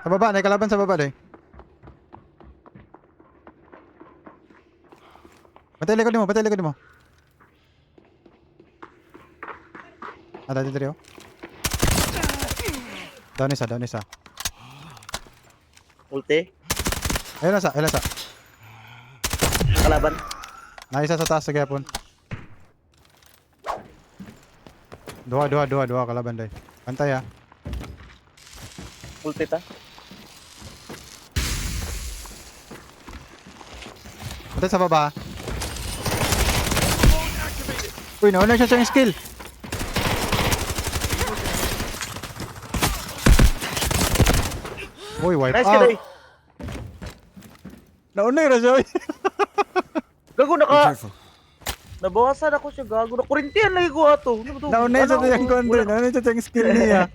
Sa baba, may kalaban sa baba day. Batay likod mo, batay likod mo. Dito rin oh. Down isa. Ulti. Ayun sa. Kalaban. Naisa sa taas sa gapon. Dua kalaban day. Pantay ah. Ulti ta. Batay sa baba. Uy, nauna siya siyang skill. Uy, wipe Nice out. ka day. Nauna yung Rajoy. Gago Be naka. careful. Nabawasan ako siya gago. Nakurintiyan lagi ko ato. Nauna yung sa tiyang konti. Nauna yung sa tiyang skill niya.